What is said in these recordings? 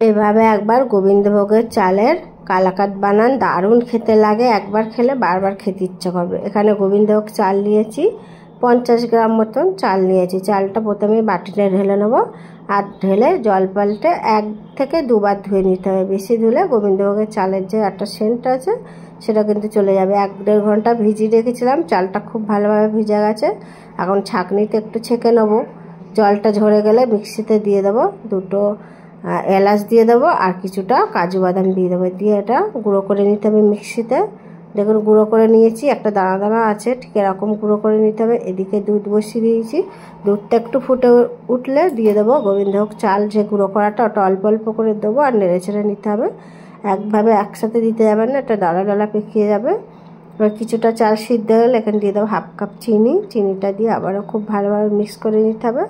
এভাবে একবার গোবিন্দভোগের চালের কালাকাঁদ বানান, দারুণ খেতে লাগে। একবার খেলে বারবার খেতে ইচ্ছা করবে। এখানে গোবিন্দভোগ চাল নিয়েছি, 50 গ্রাম মতন চাল নিয়েছি। চালটা প্রথমে বাটিতে ঢেলে নেবো, আর ঢেলে জল পাল্টে 1 থেকে 2 বার ধুয়ে নিতে হবে। বেশি ধুলে গোবিন্দভোগের চালের যে একটা সেন্ট আছে সেটা কিন্তু চলে যাবে। 1-1.5 ঘন্টা ভিজিয়ে রেখেছিলাম, চালটা খুব ভালোভাবে ভিজে গেছে। এখন ছাঁকনিতে একটু ছেঁকে নেবো। জলটা ঝরে গেলে মিক্সিতে দিয়ে দেবো, 2টো এলাচ দিয়ে দেবো আর কিছুটা কাজু বাদাম দিয়ে দেবো। দিয়ে এটা গুঁড়ো করে নিতে হবে মিক্সিতে। দেখুন গুঁড়ো করে নিয়েছি, একটা দানা দানা আছে, ঠিক এরকম গুঁড়ো করে নিতে হবে। এদিকে দুধ বসিয়ে দিয়েছি, দুধটা একটু ফুটে উঠলে দিয়ে দেবো গোবিন্দভোগ চাল যে গুঁড়ো করাটা, ওটা অল্প অল্প করে দেবো আর নেড়ে ছেড়ে নিতে হবে। একভাবে একসাথে দিতে যাবেন না, এটা ডালা ডালা পেকিয়ে যাবে। এবার কিছুটা চাল সিদ্ধ হলে এখানে দিয়ে দেবো 1/2 কাপ চিনি। চিনিটা দিয়ে আবারও খুব ভালোভাবে মিক্স করে নিতে হবে।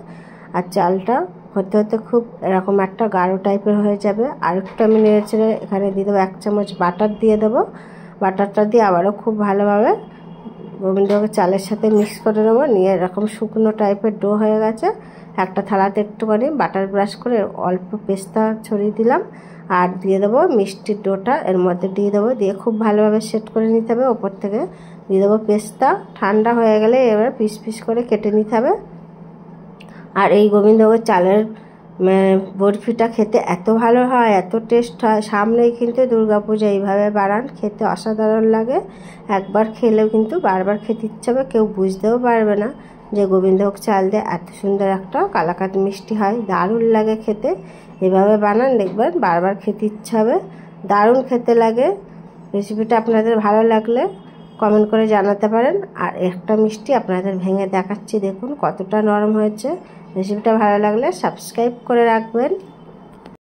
আর চালটা হতে হতে খুব এরকম একটা গাঢ় টাইপের হয়ে যাবে। আর একটু আমি নেড়ে ছেড়ে এখানে দিয়ে দেবো 1 চামচ বাটার দিয়ে দেবো। বাটারটা দিয়ে আবারও খুব ভালোভাবে গোবিন্দভোগের চালের সাথে মিক্স করে নেবো। নিয়ে এরকম শুকনো টাইপের ডো হয়ে গেছে। একটা থালাতে একটুখানি বাটার ব্রাশ করে অল্প পেস্তা ছড়িয়ে দিলাম, আর দিয়ে দেবো মিষ্টির ডোটা এর মধ্যে দিয়ে দেবো। দিয়ে খুব ভালোভাবে সেট করে নিতে হবে। ওপর থেকে দিয়ে দেবো পেস্তা। ঠান্ডা হয়ে গেলে এবার পিস পিস করে কেটে নিতে হবে। আর এই গোবিন্দভোগের চালের বরফিটা খেতে এত ভালো হয়, এত টেস্ট হয়। সামনেই কিন্তু দুর্গাপূজা, এইভাবে বানান, খেতে অসাধারণ লাগে। একবার খেলেও কিন্তু বারবার খেতে ইচ্ছে হবে, কেউ বুঝতেও পারবে না যে গোবিন্দভোগ চাল দিয়ে এত সুন্দর একটা কালাকাঁদ মিষ্টি হয়। দারুণ লাগে খেতে। এভাবে বানান, দেখবেন বারবার খেতে ইচ্ছা হবে। দারুণ খেতে লাগে। রেসিপিটা আপনাদের ভালো লাগলে কমেন্ট করে জানাতে পারেন। আর একটা মিষ্টি আপনাদের ভেঙে দেখাচ্ছি, দেখুন কতটা নরম হয়েছে। রেসিপিটা ভালো লাগলে সাবস্ক্রাইব করে রাখবেন।